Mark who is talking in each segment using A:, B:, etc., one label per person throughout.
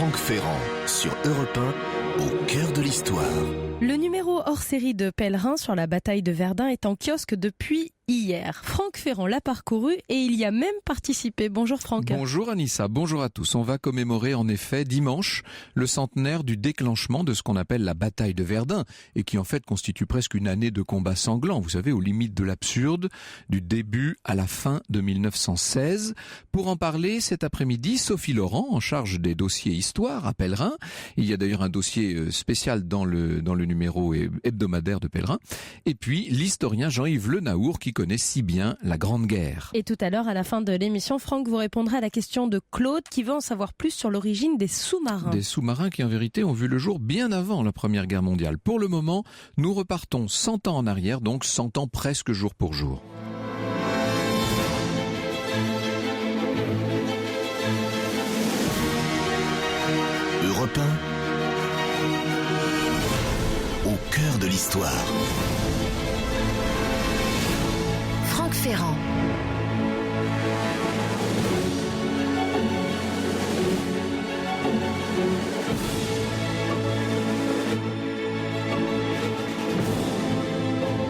A: Franck Ferrand sur Europe 1, au cœur de l'histoire.
B: Le numéro hors série de Pellerin sur la bataille de Verdun est en kiosque depuis hier. Franck Ferrand l'a parcouru et il y a même participé. Bonjour Franck.
C: Bonjour Anissa, bonjour à tous. On va commémorer en effet dimanche le centenaire du déclenchement de ce qu'on appelle la bataille de Verdun et qui en fait constitue presque une année de combat sanglant, vous savez, aux limites de l'absurde, du début à la fin de 1916. Pour en parler cet après-midi, Sophie Laurent, en charge des dossiers histoire à Pellerin. Il y a d'ailleurs un dossier spécial dans le numéro hebdomadaire de Pellerin. Et puis l'historien Jean-Yves Le Naour qui connaît si bien la Grande Guerre.
B: Et tout à l'heure, à la fin de l'émission, Franck vous répondra à la question de Claude qui veut en savoir plus sur l'origine des sous-marins.
C: Des sous-marins qui en vérité ont vu le jour bien avant la Première Guerre mondiale. Pour le moment, nous repartons 100 ans en arrière, donc 100 ans presque jour pour jour.
A: Europe 1, au cœur de l'histoire.
D: Franck Ferrand.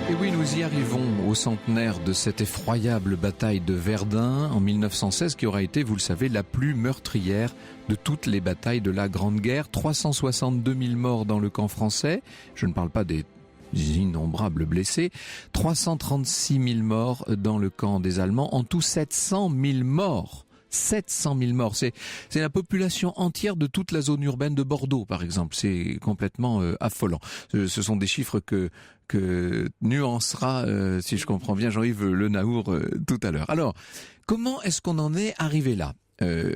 C: Et oui, nous y arrivons au centenaire de cette effroyable bataille de Verdun en 1916 qui aura été, vous le savez, la plus meurtrière de toutes les batailles de la Grande Guerre. 362 000 morts dans le camp français. Je ne parle pas des innombrables blessés. 336 000 morts dans le camp des Allemands. En tout, 700 000 morts. 700 000 morts. C'est la population entière de toute la zone urbaine de Bordeaux, par exemple. C'est complètement affolant. Ce sont des chiffres que nuancera, si je comprends bien, Jean-Yves Le Naour tout à l'heure. Alors, comment est-ce qu'on en est arrivé là ?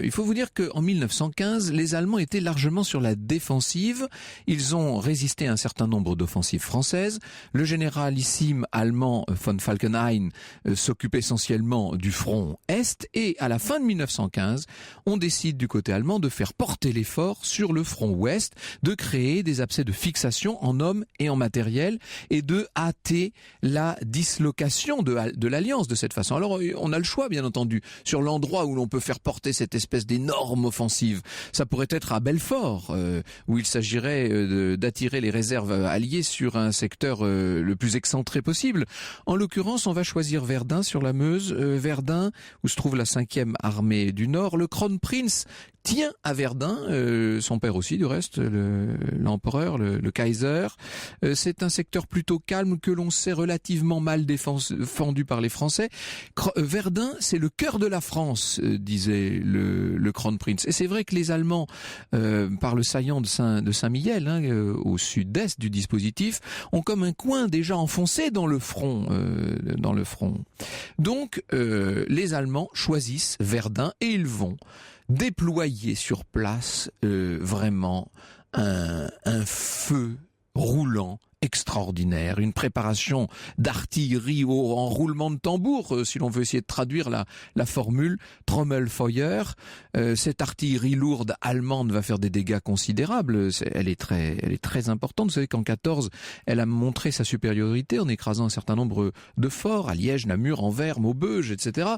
C: Il faut vous dire qu'en 1915, les Allemands étaient largement sur la défensive. Ils ont résisté à un certain nombre d'offensives françaises. Le généralissime allemand von Falkenhayn s'occupe essentiellement du front Est. Et à la fin de 1915, on décide du côté allemand de faire porter l'effort sur le front Ouest, de créer des abcès de fixation en hommes et en matériel et de hâter la dislocation de l'Alliance de cette façon. Alors, on a le choix, bien entendu, sur l'endroit où l'on peut faire porter cette espèce d'énorme offensive. Ça pourrait être à Belfort, où il s'agirait d'attirer les réserves alliées sur un secteur le plus excentré possible. En l'occurrence, on va choisir Verdun sur la Meuse. Verdun, où se trouve la 5e armée du Nord. Le Kronprinz tient à Verdun, son père aussi du reste, l'empereur, le Kaiser. C'est un secteur plutôt calme que l'on sait relativement mal défendu par les Français. Verdun, c'est le cœur de la France, disait le Kronprinz. Et c'est vrai que les Allemands, par le saillant de Saint-Mihiel, au sud-est du dispositif, ont comme un coin déjà enfoncé dans le front. Donc, les Allemands choisissent Verdun et ils vont déployer sur place vraiment un feu roulant extraordinaire, une préparation d'artillerie en roulement de tambour, si l'on veut essayer de traduire la formule, Trommelfeuer. Cette artillerie lourde allemande va faire des dégâts considérables. Elle est très importante. Vous savez qu'en 14, elle a montré sa supériorité en écrasant un certain nombre de forts, à Liège, Namur, Anvers, Maubeuge, etc.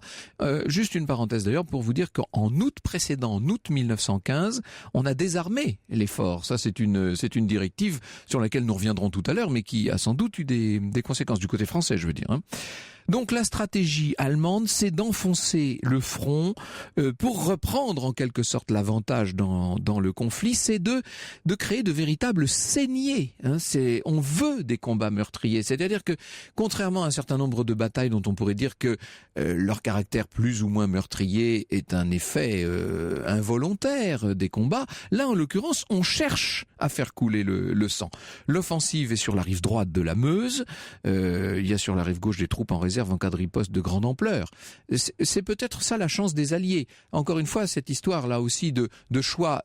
C: Juste une parenthèse d'ailleurs pour vous dire qu'en août précédent, en août 1915, on a désarmé les forts. Ça, c'est une directive sur laquelle nous reviendrons tout à l'heure, mais qui a sans doute eu des conséquences du côté français, je veux dire. Donc la stratégie allemande, c'est d'enfoncer le front pour reprendre en quelque sorte l'avantage dans le conflit, c'est de créer de véritables saignées. On veut des combats meurtriers, c'est-à-dire que contrairement à un certain nombre de batailles dont on pourrait dire que leur caractère plus ou moins meurtrier est un effet involontaire des combats, là en l'occurrence on cherche à faire couler le sang. L'offensive est sur la rive droite de la Meuse, il y a sur la rive gauche des troupes en réserve en cas de riposte de grande ampleur. C'est peut-être ça la chance des Alliés. Encore une fois, cette histoire là aussi de choix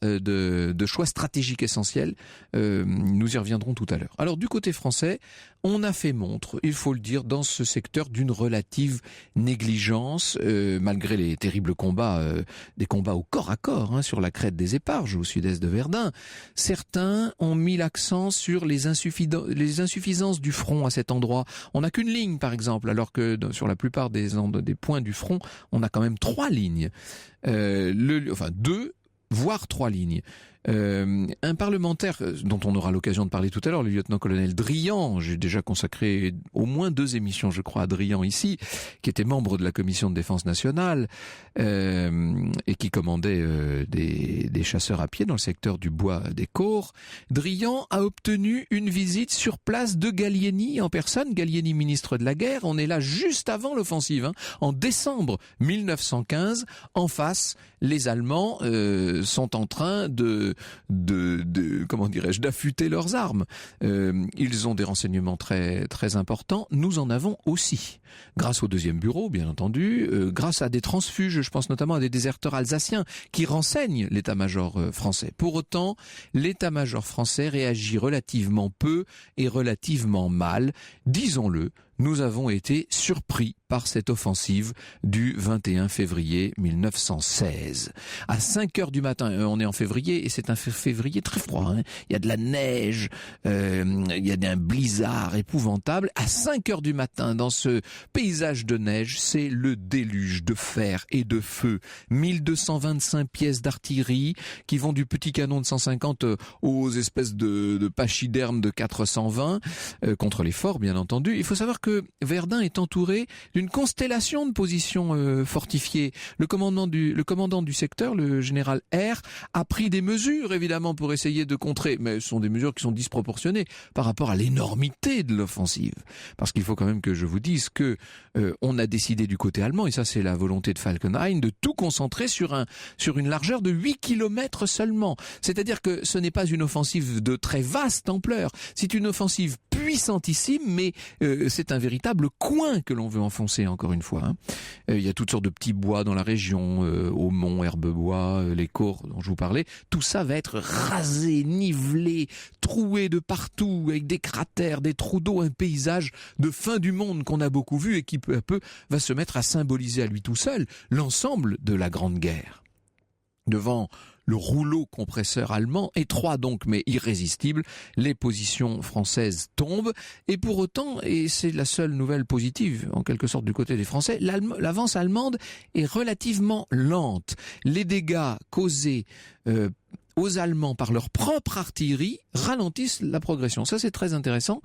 C: stratégiques essentiels, nous y reviendrons tout à l'heure. Alors du côté français, on a fait montre, il faut le dire, dans ce secteur d'une relative négligence, malgré les terribles combats, des combats au corps à corps sur la crête des Éparges, au sud-est de Verdun. Certains ont mis l'accent sur les insuffisances du front à cet endroit. On n'a qu'une ligne, par exemple, alors que sur la plupart des points du front, on a quand même 3 lignes. 2, voire 3 lignes. Un parlementaire dont on aura l'occasion de parler tout à l'heure, le lieutenant-colonel Drian, j'ai déjà consacré au moins 2 émissions, je crois, à Drian ici, qui était membre de la commission de défense nationale et qui commandait des chasseurs à pied dans le secteur du bois des Caures. Drian a obtenu une visite sur place de Gallieni en personne, Gallieni ministre de la guerre. On est là juste avant l'offensive, en décembre 1915. En face, les Allemands sont en train comment dirais-je, d'affûter leurs armes. Ils ont des renseignements très très importants. Nous en avons aussi, grâce au 2e bureau, bien entendu, grâce à des transfuges, je pense notamment à des déserteurs alsaciens qui renseignent l'état-major français. Pour autant, l'état-major français réagit relativement peu et relativement mal. Disons-le, nous avons été surpris par cette offensive du 21 février 1916. À 5 heures du matin, on est en février et c'est un février très froid. Il y a de la neige, il y a un blizzard épouvantable. À 5 heures du matin, dans ce paysage de neige, c'est le déluge de fer et de feu. 1225 pièces d'artillerie qui vont du petit canon de 150 aux espèces de pachydermes de 420 contre les forts, bien entendu. Il faut savoir que Verdun est entouré d'une constellation de positions fortifiées. Le commandant du secteur, le général R, a pris des mesures évidemment pour essayer de contrer, mais ce sont des mesures qui sont disproportionnées par rapport à l'énormité de l'offensive. Parce qu'il faut quand même que je vous dise que on a décidé du côté allemand, et ça c'est la volonté de Falkenhayn, de tout concentrer sur une largeur de 8 km seulement. C'est-à-dire que ce n'est pas une offensive de très vaste ampleur, c'est une offensive puissantissime, mais c'est un véritable coin que l'on veut enfoncer, encore une fois. Il y a toutes sortes de petits bois dans la région, Aumont, Herbebois, les Caures dont je vous parlais. Tout ça va être rasé, nivelé, troué de partout, avec des cratères, des trous d'eau, un paysage de fin du monde qu'on a beaucoup vu et qui peu à peu va se mettre à symboliser à lui tout seul l'ensemble de la Grande Guerre. Devant le rouleau compresseur allemand, étroit donc mais irrésistible, les positions françaises tombent, et pour autant, et c'est la seule nouvelle positive en quelque sorte du côté des Français, l'avance allemande est relativement lente. Les dégâts causés aux Allemands par leur propre artillerie ralentissent la progression. Ça, c'est très intéressant.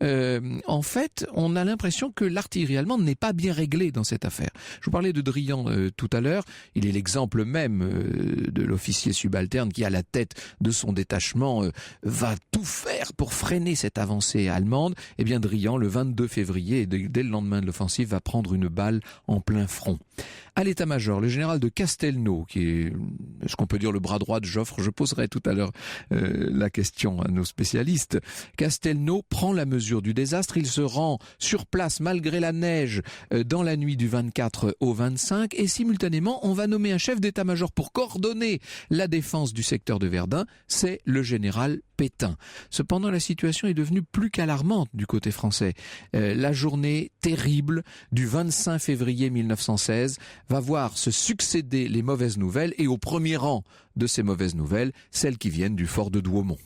C: En fait, on a l'impression que l'artillerie allemande n'est pas bien réglée dans cette affaire. Je vous parlais de Drian tout à l'heure. Il est l'exemple même de l'officier subalterne qui, à la tête de son détachement, va tout faire pour freiner cette avancée allemande. Eh bien, Drian, le 22 février, dès le lendemain de l'offensive, va prendre une balle en plein front. À l'état-major, le général de Castelnau, qui est ce qu'on peut dire le bras droit de Joffre, je poserai tout à l'heure la question à nos spécialistes. Castelnau prend la mesure du désastre, il se rend sur place malgré la neige dans la nuit du 24 au 25 et simultanément on va nommer un chef d'état-major pour coordonner la défense du secteur de Verdun, c'est le général Pétain. Cependant, la situation est devenue plus qu'alarmante du côté français. La journée terrible du 25 février 1916 va voir se succéder les mauvaises nouvelles et au premier rang de ces mauvaises nouvelles, celles qui viennent du fort de Douaumont.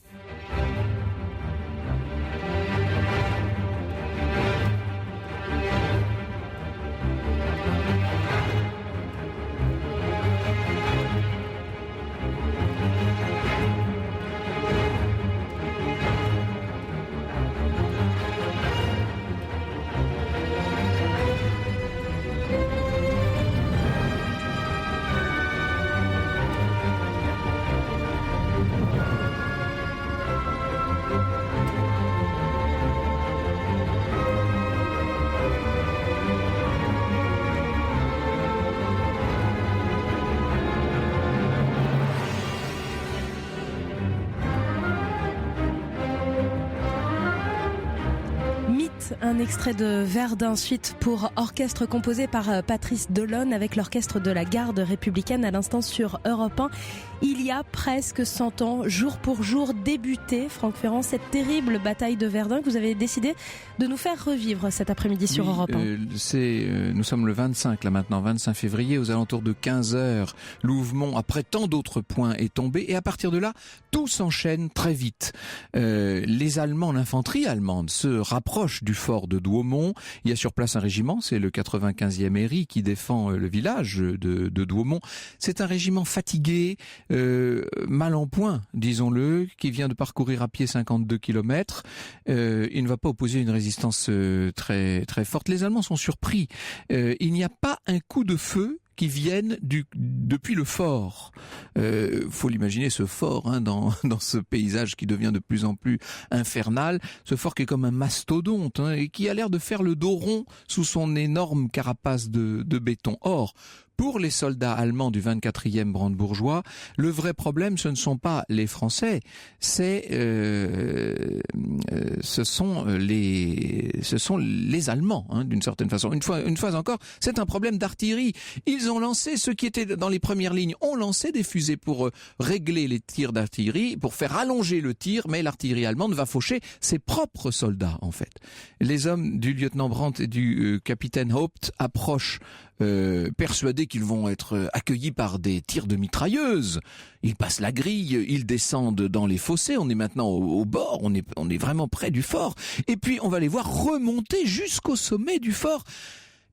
B: Un extrait de Verdun, suite pour orchestre composé par Patrice Delonne avec l'orchestre de la Garde républicaine à l'instant sur Europe 1. Il y a presque 100 ans, jour pour jour, débutait, Franck Ferrand, cette terrible bataille de Verdun que vous avez décidé de nous faire revivre cet après-midi sur Europe 1.
C: Nous sommes le 25 février, aux alentours de 15h. Louvemont, après tant d'autres points, est tombé et à partir de là, tout s'enchaîne très vite. Les Allemands, l'infanterie allemande se rapproche du fort de Douaumont. Il y a sur place un régiment, c'est le 95e Héry qui défend le village de Douaumont. C'est un régiment fatigué, mal en point, disons-le, qui vient de parcourir à pied 52 km. Il ne va pas opposer une résistance très, très forte. Les Allemands sont surpris. Il n'y a pas un coup de feu qui viennent depuis le fort. Faut l'imaginer, ce fort, hein, dans ce paysage qui devient de plus en plus infernal, ce fort qui est comme un mastodonte, hein, et qui a l'air de faire le dos rond sous son énorme carapace de béton. Or, pour les soldats allemands du 24e brandebourgeois, le vrai problème, ce ne sont pas les Français, ce sont les Allemands, hein, d'une certaine façon. Une fois encore, c'est un problème d'artillerie. Ils ont lancé, ceux qui étaient dans les premières lignes, ont lancé des fusées pour régler les tirs d'artillerie, pour faire allonger le tir, mais l'artillerie allemande va faucher ses propres soldats, en fait. Les hommes du lieutenant Brandt et du capitaine Haupt approchent persuadés qu'ils vont être accueillis par des tirs de mitrailleuses. Ils passent la grille, ils descendent dans les fossés, on est maintenant au bord, on est vraiment près du fort. Et puis on va les voir remonter jusqu'au sommet du fort.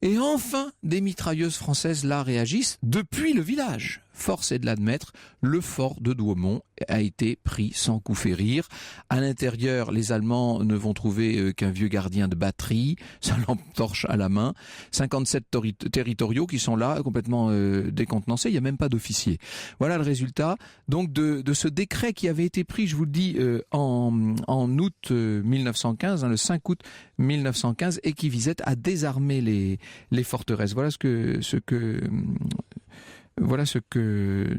C: Et enfin, des mitrailleuses françaises là réagissent depuis le village. Force est de l'admettre, le fort de Douaumont a été pris sans coup férir. À l'intérieur, les Allemands ne vont trouver qu'un vieux gardien de batterie, sa lampe torche à la main, 57 territoriaux qui sont là, complètement décontenancés, il n'y a même pas d'officiers. Voilà le résultat donc de ce décret qui avait été pris, je vous le dis, en août 1915, hein, le 5 août 1915, et qui visait à désarmer les forteresses. Voilà ce que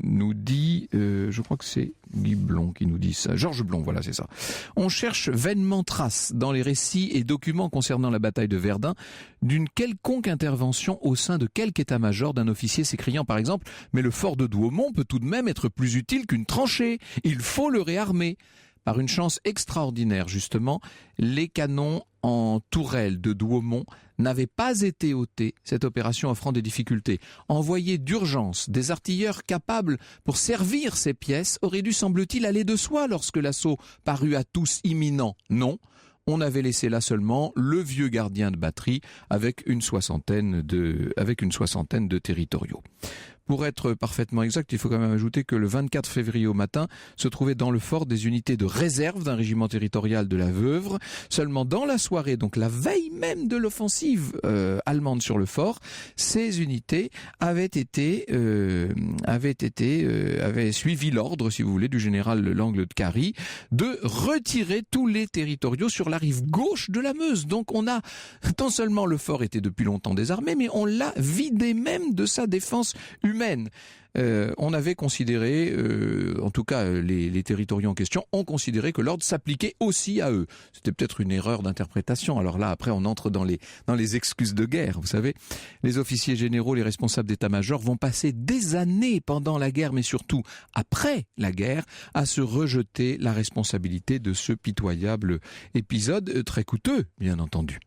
C: nous dit, je crois que c'est Guy Blond qui nous dit ça. Georges Blond, voilà, c'est ça. On cherche vainement trace dans les récits et documents concernant la bataille de Verdun d'une quelconque intervention au sein de quelque état-major d'un officier s'écriant par exemple « Mais le fort de Douaumont peut tout de même être plus utile qu'une tranchée. Il faut le réarmer ». Par une chance extraordinaire, justement, les canons en tourelle de Douaumont n'avaient pas été ôtés, cette opération offrant des difficultés. Envoyer d'urgence des artilleurs capables pour servir ces pièces aurait dû, semble-t-il, aller de soi lorsque l'assaut parut à tous imminent. Non, on avait laissé là seulement le vieux gardien de batterie avec une soixantaine de territoriaux. Pour être parfaitement exact, il faut quand même ajouter que le 24 février au matin se trouvaient dans le fort des unités de réserve d'un régiment territorial de la Veuvre. Seulement dans la soirée, donc la veille même de l'offensive allemande sur le fort, ces unités avaient suivi l'ordre, si vous voulez, du général Langle de Cary de retirer tous les territoriaux sur la rive gauche de la Meuse. Donc on a, non seulement le fort était depuis longtemps désarmé, mais on l'a vidé même de sa défense humaine. On avait considéré, en tout cas les territoriaux en question, ont considéré que l'ordre s'appliquait aussi à eux. C'était peut-être une erreur d'interprétation. Alors là, après, on entre dans les excuses de guerre. Vous savez, les officiers généraux, les responsables d'état-major vont passer des années pendant la guerre, mais surtout après la guerre, à se rejeter la responsabilité de ce pitoyable épisode, très coûteux, bien entendu.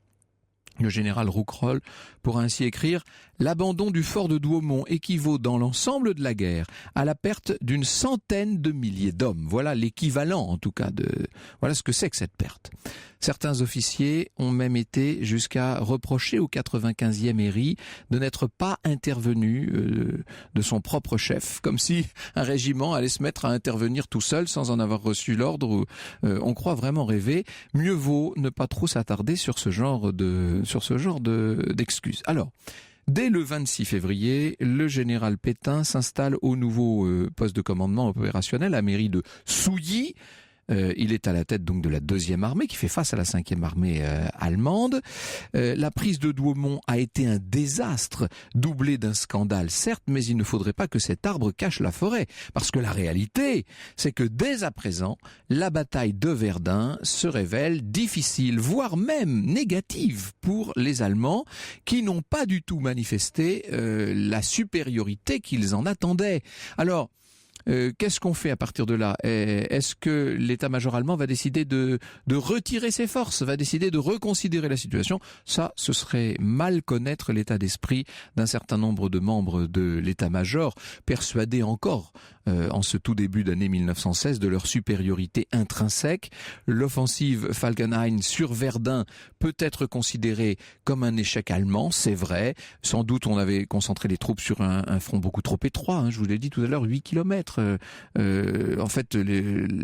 C: Le général Rouquayrol pourra ainsi écrire « L'abandon du fort de Douaumont équivaut dans l'ensemble de la guerre à la perte d'une centaine de milliers d'hommes. » Voilà l'équivalent en tout cas voilà ce que c'est que cette perte. Certains officiers ont même été jusqu'à reprocher au 95e Héry de n'être pas intervenu de son propre chef, comme si un régiment allait se mettre à intervenir tout seul sans en avoir reçu l'ordre. On croit vraiment rêver. Mieux vaut ne pas trop s'attarder sur ce genre d'excuses. Alors, dès le 26 février, le général Pétain s'installe au nouveau poste de commandement opérationnel à la mairie de Souilly. Il est à la tête donc de la 2e armée qui fait face à la 5e armée allemande. La prise de Douaumont a été un désastre, doublé d'un scandale certes, mais il ne faudrait pas que cet arbre cache la forêt. Parce que la réalité, c'est que dès à présent, la bataille de Verdun se révèle difficile, voire même négative pour les Allemands qui n'ont pas du tout manifesté la supériorité qu'ils en attendaient. Alors, Qu'est-ce qu'on fait à partir de là? Est-ce que l'état-major allemand va décider de retirer ses forces, va décider de reconsidérer la situation? Ça, ce serait mal connaître l'état d'esprit d'un certain nombre de membres de l'état-major, persuadés encore en ce tout début d'année 1916 de leur supériorité intrinsèque. L'offensive Falkenhayn sur Verdun peut être considérée comme un échec allemand, c'est vrai. Sans doute on avait concentré les troupes sur un front beaucoup trop étroit, hein, je vous l'ai dit tout à l'heure, 8 kilomètres. En fait,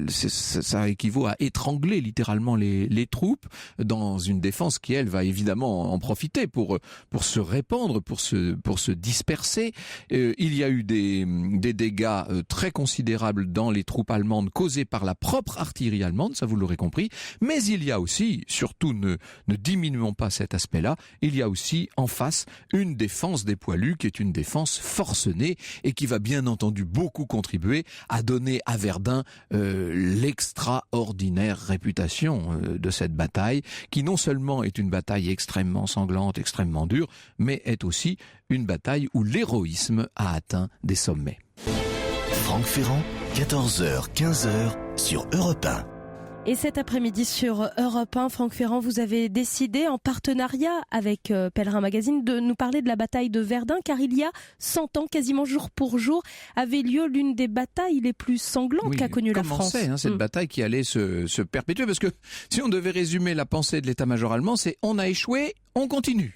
C: ça équivaut à étrangler littéralement les troupes dans une défense qui, elle, va évidemment en profiter pour se répandre, pour se disperser. Il y a eu des dégâts très considérables dans les troupes allemandes causés par la propre artillerie allemande, ça vous l'aurez compris, mais il y a aussi, surtout ne diminuons pas cet aspect-là, il y a aussi en face une défense des poilus qui est une défense forcenée et qui va bien entendu beaucoup contribuer à donner à Verdun l'extraordinaire réputation de cette bataille, qui non seulement est une bataille extrêmement sanglante, extrêmement dure, mais est aussi une bataille où l'héroïsme a atteint des sommets.
A: Franck Ferrand, 14h, 15h sur Europe 1.
B: Et cet après-midi sur Europe 1, Franck Ferrand, vous avez décidé en partenariat avec Pèlerin Magazine de nous parler de la bataille de Verdun, car il y a 100 ans, quasiment jour pour jour, avait lieu l'une des batailles les plus sanglantes qu'a connue la France.
C: Cette bataille qui allait se perpétuer, parce que si on devait résumer la pensée de l'état-major allemand, c'est on a échoué, on continue.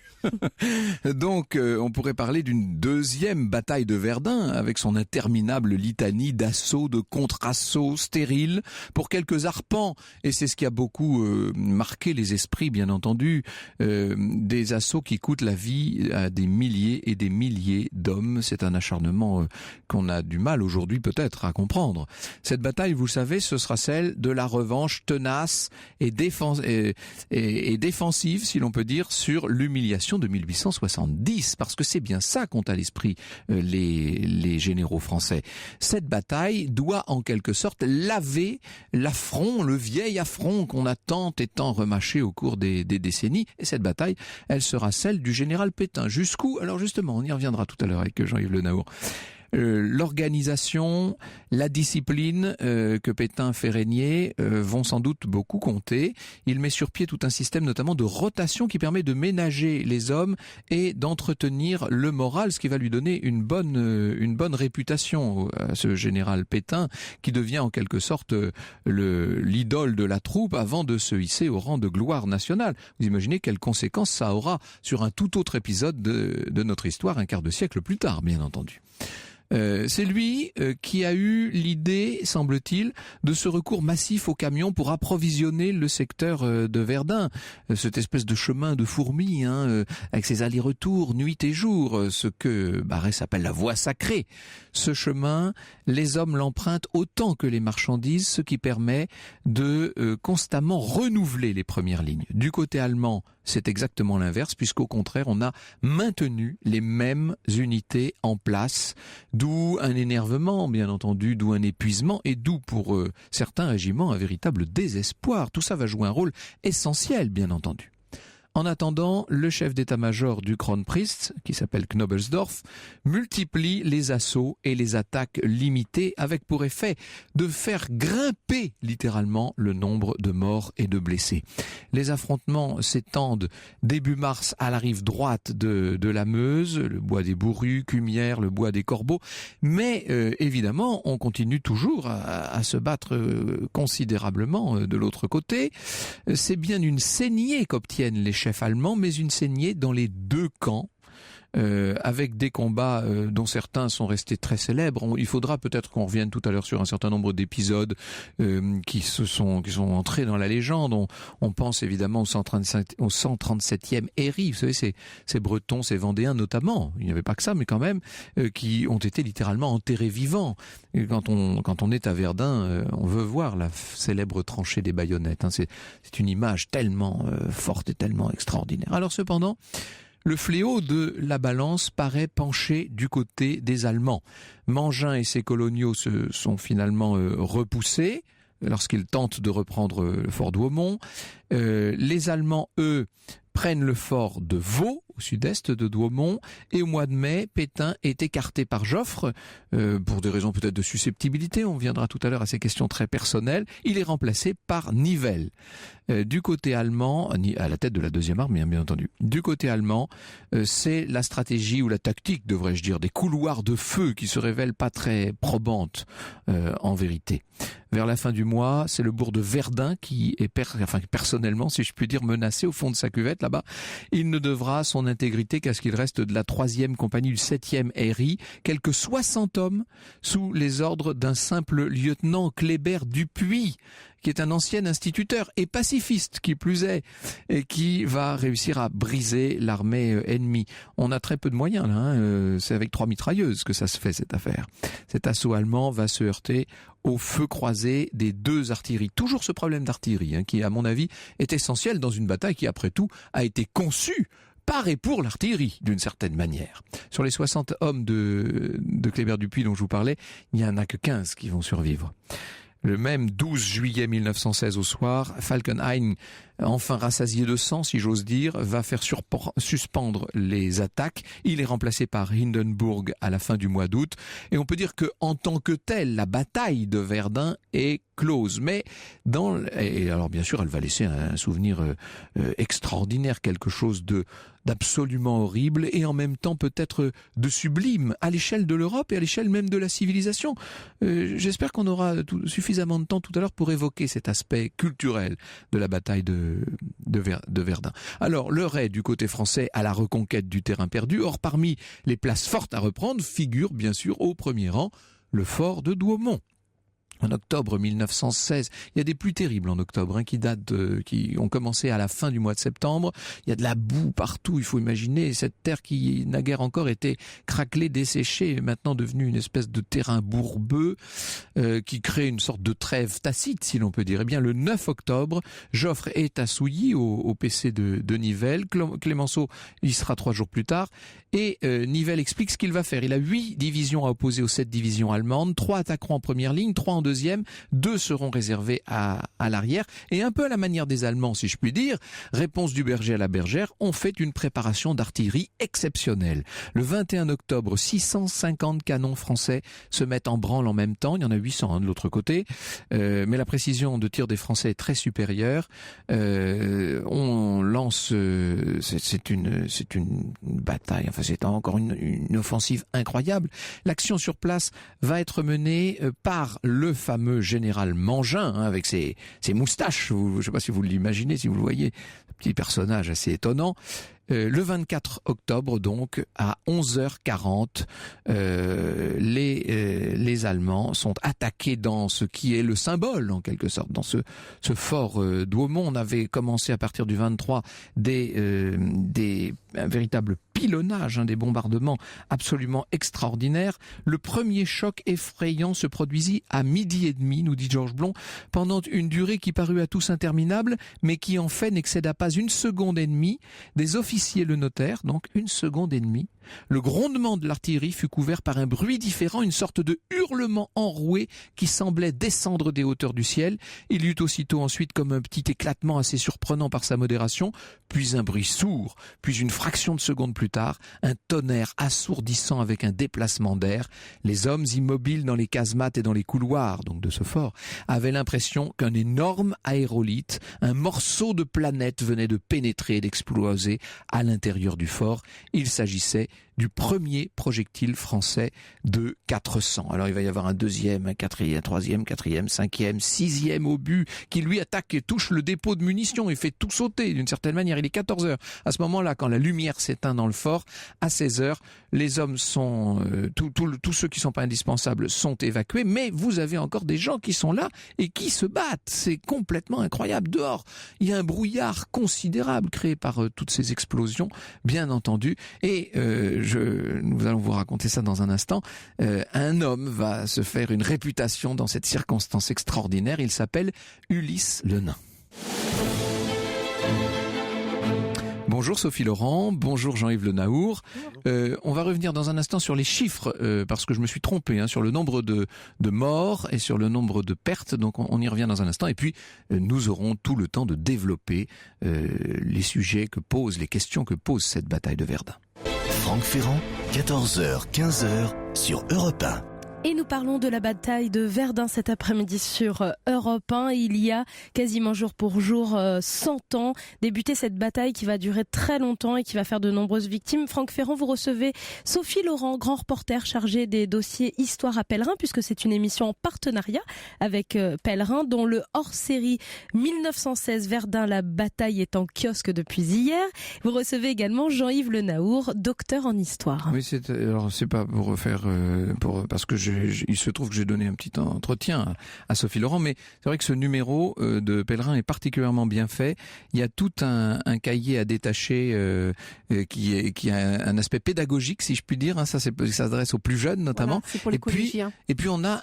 C: Donc on pourrait parler d'une deuxième bataille de Verdun avec son interminable litanie d'assauts, de contre-assauts stériles pour quelques arpents, et c'est ce qui a beaucoup marqué les esprits, bien entendu, des assauts qui coûtent la vie à des milliers et des milliers d'hommes. C'est un acharnement qu'on a du mal aujourd'hui peut-être à comprendre. Cette bataille, vous le savez, ce sera celle de la revanche tenace et défensive, si l'on peut dire, sur l'humiliation de 1870, parce que c'est bien ça qu'ont à l'esprit les généraux français. Cette bataille doit en quelque sorte laver l'affront, le vieil affront qu'on a tant et tant remâché au cours des décennies, et cette bataille, elle sera celle du général Pétain. Jusqu'où? Alors justement, on y reviendra tout à l'heure avec Jean-Yves Le Naour. L'organisation, la discipline que Pétain fait régner vont sans doute beaucoup compter. Il met sur pied tout un système notamment de rotation qui permet de ménager les hommes et d'entretenir le moral, ce qui va lui donner une bonne réputation à ce général Pétain, qui devient en quelque sorte l'idole de la troupe avant de se hisser au rang de gloire nationale. Vous imaginez quelles conséquences ça aura sur un tout autre épisode de notre histoire, un quart de siècle plus tard, bien entendu. C'est lui qui a eu l'idée, semble-t-il, de ce recours massif aux camions pour approvisionner le secteur de Verdun. Cette espèce de chemin de fourmis, avec ses allers-retours nuit et jour, ce que Barrès appelle la voie sacrée. Ce chemin, les hommes l'empruntent autant que les marchandises, ce qui permet de constamment renouveler les premières lignes. Du côté allemand, c'est exactement l'inverse, puisqu'au contraire, on a maintenu les mêmes unités en place, d'où un énervement, bien entendu, d'où un épuisement, et d'où, pour certains régiments, un véritable désespoir. Tout ça va jouer un rôle essentiel, bien entendu. En attendant, le chef d'état-major du Kronprinz, qui s'appelle Knobelsdorff, multiplie les assauts et les attaques limitées, avec pour effet de faire grimper littéralement le nombre de morts et de blessés. Les affrontements s'étendent début mars à la rive droite de la Meuse, le bois des Bourrues, Cumières, le bois des Corbeaux, mais évidemment, on continue toujours à se battre considérablement de l'autre côté. C'est bien une saignée qu'obtiennent les chefs allemands, mais une saignée dans les deux camps, avec des combats dont certains sont restés très célèbres. Il faudra peut-être qu'on revienne tout à l'heure sur un certain nombre d'épisodes qui sont entrés dans la légende. On pense évidemment au 137e Héry, vous savez, ces Bretons, ces Vendéens notamment, il n'y avait pas que ça, mais quand même, qui ont été littéralement enterrés vivants. Et quand on est à Verdun, on veut voir la célèbre tranchée des baïonnettes. C'est une image tellement forte et tellement extraordinaire. Alors cependant, le fléau de la balance paraît pencher du côté des Allemands. Mangin et ses coloniaux se sont finalement repoussés lorsqu'ils tentent de reprendre le fort d'Ouaumont. Les Allemands, eux, prennent le fort de Vaux. au sud-est de Douaumont. Et au mois de mai, Pétain est écarté par Joffre, pour des raisons peut-être de susceptibilité. On viendra tout à l'heure à ces questions très personnelles. Il est remplacé par Nivelle. Du côté allemand, à la tête de la deuxième armée, bien entendu. Du côté allemand, c'est la stratégie ou la tactique, devrais-je dire, des couloirs de feu qui se révèlent pas très probantes en vérité. Vers la fin du mois, c'est le bourg de Verdun qui est personnellement, si je puis dire, menacé au fond de sa cuvette là-bas. Il ne devra son intégrité qu'à ce qu'il reste de la 3e compagnie du 7e RI, quelques 60 hommes sous les ordres d'un simple lieutenant Kléber Dupuis, qui est un ancien instituteur et pacifiste qui plus est, et qui va réussir à briser l'armée ennemie. On a très peu de moyens là, c'est avec 3 mitrailleuses que ça se fait cette affaire. Cet assaut allemand va se heurter au feu croisé des 2 artilleries. Toujours ce problème d'artillerie qui, à mon avis, est essentiel dans une bataille qui, après tout, a été conçue par et pour l'artillerie, d'une certaine manière. Sur les 60 hommes de Kléber Dupuis dont je vous parlais, il n'y en a que 15 qui vont survivre. Le même 12 juillet 1916 au soir, Falkenhayn, enfin rassasié de sang, si j'ose dire, va faire suspendre les attaques. Il est remplacé par Hindenburg à la fin du mois d'août. Et on peut dire que, en tant que telle, la bataille de Verdun est close. Mais et alors bien sûr, elle va laisser un souvenir extraordinaire, quelque chose d'absolument horrible et en même temps peut-être de sublime à l'échelle de l'Europe et à l'échelle même de la civilisation. J'espère qu'on aura suffisamment de temps tout à l'heure pour évoquer cet aspect culturel de la bataille de Verdun. Alors, l'heure est du côté français à la reconquête du terrain perdu. Or, parmi les places fortes à reprendre figure bien sûr au premier rang le fort de Douaumont. En octobre 1916, il y a des pluies terribles en octobre qui ont commencé à la fin du mois de septembre. Il y a de la boue partout, il faut imaginer cette terre qui naguère encore était craquelée, desséchée, maintenant devenue une espèce de terrain bourbeux qui crée une sorte de trêve tacite, si l'on peut dire. Eh bien, le 9 octobre, Joffre est à Souilly, au PC de Nivelle. Clémenceau y sera 3 jours plus tard. Et Nivelle explique ce qu'il va faire. Il a 8 divisions à opposer aux 7 divisions allemandes. 3 attaqueront en première ligne, 3 en deuxième, 2 seront réservés à l'arrière. Et un peu à la manière des Allemands, si je puis dire, réponse du berger à la bergère, on fait une préparation d'artillerie exceptionnelle. Le 21 octobre, 650 canons français se mettent en branle en même temps. Il y en a 800 de l'autre côté. Mais la précision de tir des Français est très supérieure. On lance... c'est une bataille. Enfin, c'est encore une offensive incroyable. L'action sur place va être menée par le fameux général Mangin, avec ses moustaches. Je ne sais pas si vous l'imaginez, si vous le voyez, petit personnage assez étonnant. Le 24 octobre, donc, à 11h40, les Allemands sont attaqués dans ce qui est le symbole, en quelque sorte, dans ce fort Douaumont. On avait commencé à partir du 23 un véritable pilonnage, des bombardements absolument extraordinaires. Le premier choc effrayant se produisit à 12h30, nous dit Georges Blond, pendant une durée qui parut à tous interminable, mais qui en fait n'excéda pas 1 seconde et demie. Des officiers le notèrent, donc 1 seconde et demie. Le grondement de l'artillerie fut couvert par un bruit différent, une sorte de hurlement enroué qui semblait descendre des hauteurs du ciel. Il y eut aussitôt ensuite comme un petit éclatement assez surprenant par sa modération, puis un bruit sourd, puis une fraction de seconde plus tard, un tonnerre assourdissant avec un déplacement d'air. Les hommes immobiles dans les casemates et dans les couloirs, donc de ce fort, avaient l'impression qu'un énorme aérolithe, un morceau de planète venait de pénétrer et d'exploser à l'intérieur du fort. Il s'agissait du premier projectile français de 400. Alors il va y avoir un deuxième, un quatrième, troisième, quatrième, cinquième, sixième obus qui lui attaque et touche le dépôt de munitions et fait tout sauter d'une certaine manière. Il est 14h. À ce moment-là, quand la lumière s'éteint dans le fort, à 16h, les hommes sont, tous ceux qui ne sont pas indispensables sont évacués, mais vous avez encore des gens qui sont là et qui se battent. C'est complètement incroyable. Dehors, il y a un brouillard considérable créé par toutes ces explosions, bien entendu, et nous allons vous raconter ça dans un instant. Un homme va se faire une réputation dans cette circonstance extraordinaire. Il s'appelle Ulysse le Nain. Bonjour Sophie Laurent, bonjour Jean-Yves Le Naour. On va revenir dans un instant sur les chiffres, parce que je me suis trompé sur le nombre de morts et sur le nombre de pertes, donc on y revient dans un instant. Et puis nous aurons tout le temps de développer les sujets que pose, les questions que pose cette bataille de Verdun.
A: Franck Ferrand, 14h, 15h sur Europe 1.
B: Et nous parlons de la bataille de Verdun cet après-midi sur Europe 1. Il y a quasiment jour pour jour 100 ans débuté cette bataille qui va durer très longtemps et qui va faire de nombreuses victimes. Franck Ferrand, vous recevez Sophie Laurent, grand reporter chargé des dossiers Histoire à Pèlerin, puisque c'est une émission en partenariat avec Pèlerin, dont le hors-série 1916 Verdun, la bataille est en kiosque depuis hier. Vous recevez également Jean-Yves Le Naour, docteur en histoire.
C: Oui, c'est pas pour refaire, parce que il se trouve que j'ai donné un petit entretien à Sophie Laurent, mais c'est vrai que ce numéro de Pèlerin est particulièrement bien fait. Il y a tout un cahier à détacher qui a un aspect pédagogique, si je puis dire. Ça s'adresse aux plus jeunes notamment.
E: Voilà, c'est pour les collégiens.
C: Et puis on a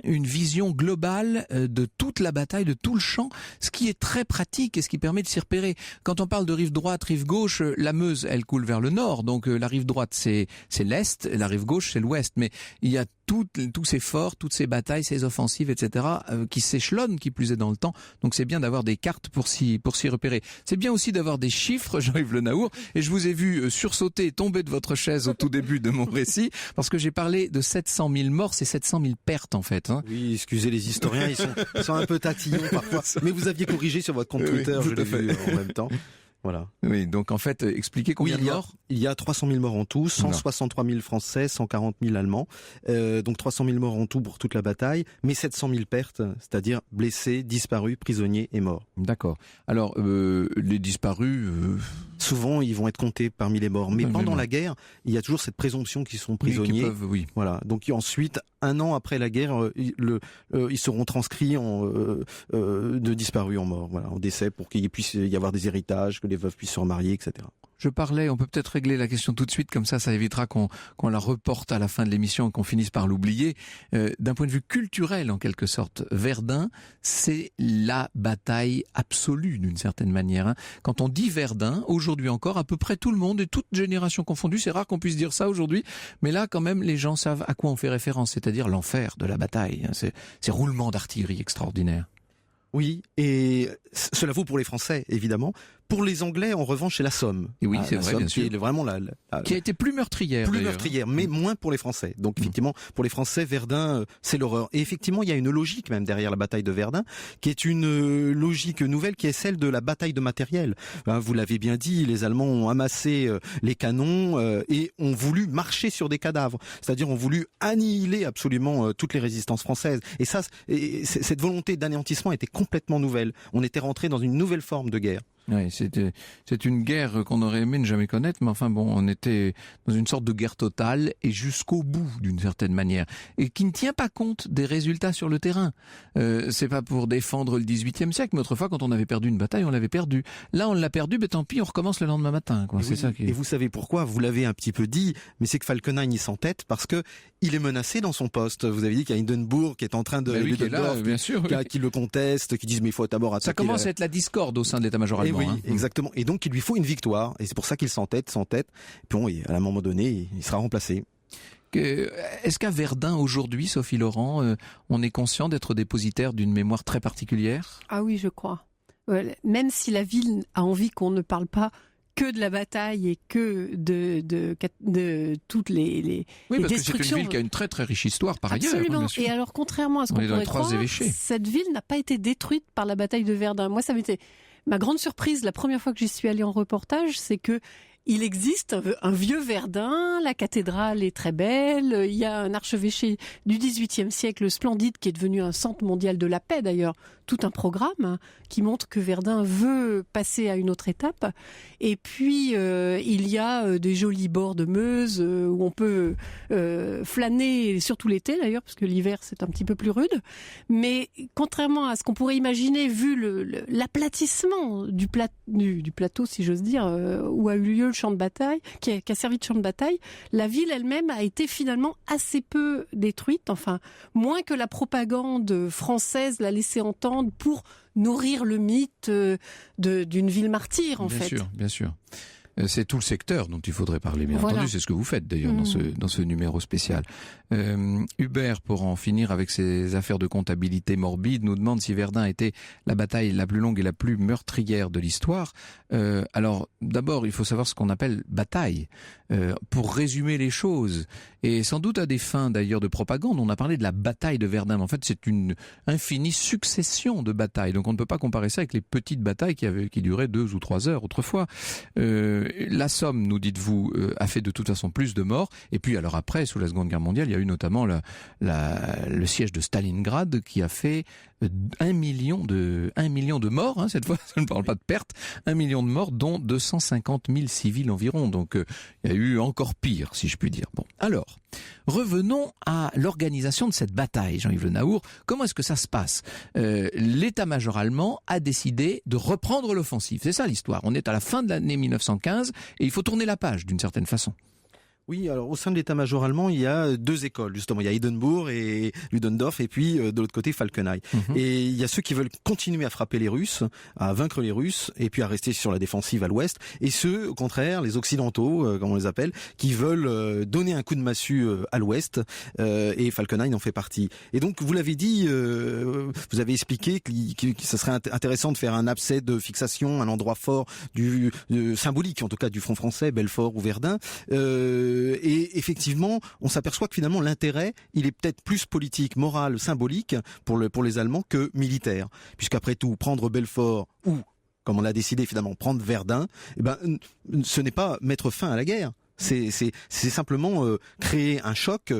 C: une vision globale de toute la bataille, de tout le champ, ce qui est très pratique et ce qui permet de s'y repérer. Quand on parle de rive droite, rive gauche, la Meuse, elle coule vers le nord, donc la rive droite c'est l'est, la rive gauche c'est l'ouest, mais il y a tous ces forts, toutes ces batailles, ces offensives, etc., qui s'échelonnent, qui plus est dans le temps. Donc c'est bien d'avoir des cartes pour s'y repérer. C'est bien aussi d'avoir des chiffres, Jean-Yves Le Naour. Et je vous ai vu sursauter, tomber de votre chaise au tout début de mon récit, parce que j'ai parlé de 700 000 morts, c'est 700 000 pertes en fait.
F: Oui, excusez les historiens, ils sont un peu tatillons parfois. Mais vous aviez corrigé sur votre compte Twitter, je l'ai vu en même temps. Voilà.
C: Oui, donc en fait, expliquez combien de morts ?
F: Il y a 300 000 morts en tout, 163 000 Français, 140 000 Allemands. Donc 300 000 morts en tout pour toute la bataille, mais 700 000 pertes, c'est-à-dire blessés, disparus, prisonniers et morts.
C: D'accord. Alors, les disparus...
F: Souvent, ils vont être comptés parmi les morts. Mais pendant la guerre, il y a toujours cette présomption qu'ils sont prisonniers.
C: Oui.
F: Voilà. Donc ensuite, un an après la guerre, ils seront transcrits de disparus en morts, voilà, en décès, pour qu'il puisse y avoir des héritages, que les veuves puissent se remarier, etc.
C: Je parlais, on peut peut-être régler la question tout de suite, comme ça évitera qu'on la reporte à la fin de l'émission et qu'on finisse par l'oublier. D'un point de vue culturel, en quelque sorte, Verdun, c'est la bataille absolue, d'une certaine manière. Quand on dit Verdun, aujourd'hui encore, à peu près tout le monde, et toute génération confondue, c'est rare qu'on puisse dire ça aujourd'hui, mais là, quand même, les gens savent à quoi on fait référence, c'est-à-dire l'enfer de la bataille, ces roulements d'artillerie extraordinaires.
F: Oui, et cela vaut pour les Français, évidemment. Pour les Anglais, en revanche, c'est la Somme.
C: Et oui, c'est vrai,
F: Somme,
C: bien sûr.
F: qui est vraiment
C: qui a été plus meurtrière.
F: Plus meurtrière, mais moins pour les Français. Donc effectivement, pour les Français, Verdun, c'est l'horreur. Et effectivement, il y a une logique même derrière la bataille de Verdun, qui est une logique nouvelle, qui est celle de la bataille de matériel. Vous l'avez bien dit, les Allemands ont amassé les canons et ont voulu marcher sur des cadavres. C'est-à-dire ont voulu annihiler absolument toutes les résistances françaises. Et ça, cette volonté d'anéantissement était complètement nouvelle. On était rentré dans une nouvelle forme de guerre.
C: Oui, c'est une guerre qu'on aurait aimé ne jamais connaître, mais enfin bon, on était dans une sorte de guerre totale et jusqu'au bout d'une certaine manière, et qui ne tient pas compte des résultats sur le terrain. C'est pas pour défendre le XVIIIe siècle, mais autrefois quand on avait perdu une bataille, on l'avait perdue. Là, on l'a perdue, mais tant pis, on recommence le lendemain matin. Quoi. C'est ça qui est...
F: Et vous savez pourquoi ? Vous l'avez un petit peu dit, mais c'est que Falkenhayn il s'entête parce que il est menacé dans son poste. Vous avez dit qu'il y a Hindenburg qui est en train de
C: qui est là, bien sûr,
F: qui le conteste, qui disent mais il faut d'abord attaquer.
C: Ça commence à être la discorde au sein de l'état-major allemand.
F: Oui, exactement. Et donc il lui faut une victoire, et c'est pour ça qu'il s'entête. Puis bon, à un moment donné, il sera remplacé.
C: Est-ce qu'à Verdun aujourd'hui, Sophie Laurent, on est conscient d'être dépositaire d'une mémoire très particulière ?
E: Ah oui, je crois. Même si la ville a envie qu'on ne parle pas que de la bataille et que de toutes les destructions.
C: Oui, parce que c'est une ville qui a une très très riche histoire par ailleurs.
E: Absolument. Et alors, contrairement à ce qu'on pourrait croire, cette ville n'a pas été détruite par la bataille de Verdun. Moi, ça m'était ma grande surprise la première fois que j'y suis allée en reportage, c'est que il existe un vieux Verdun, la cathédrale est très belle, il y a un archevêché du XVIIIe siècle splendide qui est devenu un centre mondial de la paix d'ailleurs, tout un programme qui montre que Verdun veut passer à une autre étape. Et puis il y a des jolis bords de Meuse où on peut flâner, surtout l'été d'ailleurs, parce que l'hiver c'est un petit peu plus rude. Mais contrairement à ce qu'on pourrait imaginer, vu l'aplatissement du plateau, si j'ose dire, où a eu lieu le champ de bataille, qui a servi de champ de bataille, la ville elle-même a été finalement assez peu détruite, enfin moins que la propagande française l'a laissé entendre pour nourrir le mythe d'une ville martyre en fait.
C: Bien sûr. C'est tout le secteur dont il faudrait parler, bien entendu. C'est ce que vous faites d'ailleurs dans ce numéro spécial. Hubert, pour en finir avec ses affaires de comptabilité morbide, nous demande si Verdun était la bataille la plus longue et la plus meurtrière de l'histoire. Alors, d'abord, il faut savoir ce qu'on appelle bataille, pour résumer les choses. Et sans doute à des fins d'ailleurs de propagande, on a parlé de la bataille de Verdun. Mais en fait, c'est une infinie succession de batailles. Donc on ne peut pas comparer ça avec les petites batailles qui duraient 2 ou 3 heures autrefois. La Somme, nous dites-vous, a fait de toute façon plus de morts. Et puis alors après, sous la Seconde Guerre mondiale, il y a eu notamment le siège de Stalingrad qui a fait 1 million de morts. Cette fois, je ne parle pas de pertes. 1 million de morts, dont 250 000 civils environ. Donc il y a eu encore pire, si je puis dire. Bon, alors, revenons à l'organisation de cette bataille, Jean-Yves Le Naour. Comment est-ce que ça se passe ? L'état-major allemand a décidé de reprendre l'offensive. C'est ça l'histoire. On est à la fin de l'année 1915 et il faut tourner la page d'une certaine façon.
F: Oui, alors au sein de l'état-major allemand, il y a 2 écoles, justement. Il y a Hindenburg et Ludendorff, et puis de l'autre côté, Falkenhayn. Et il y a ceux qui veulent continuer à frapper les Russes, à vaincre les Russes, et puis à rester sur la défensive à l'ouest. Et ceux, au contraire, les Occidentaux, comme on les appelle, qui veulent donner un coup de massue à l'ouest, et Falkenhayn en fait partie. Et donc, vous l'avez dit, vous avez expliqué que ça serait intéressant de faire un abcès de fixation, un endroit fort symbolique, en tout cas du front français, Belfort ou Verdun. Et effectivement, on s'aperçoit que finalement l'intérêt, il est peut-être plus politique, moral, symbolique pour les Allemands que militaire. Puisqu'après tout, prendre Belfort ou, comme on l'a décidé finalement, prendre Verdun, ce n'est pas mettre fin à la guerre. C'est simplement créer un choc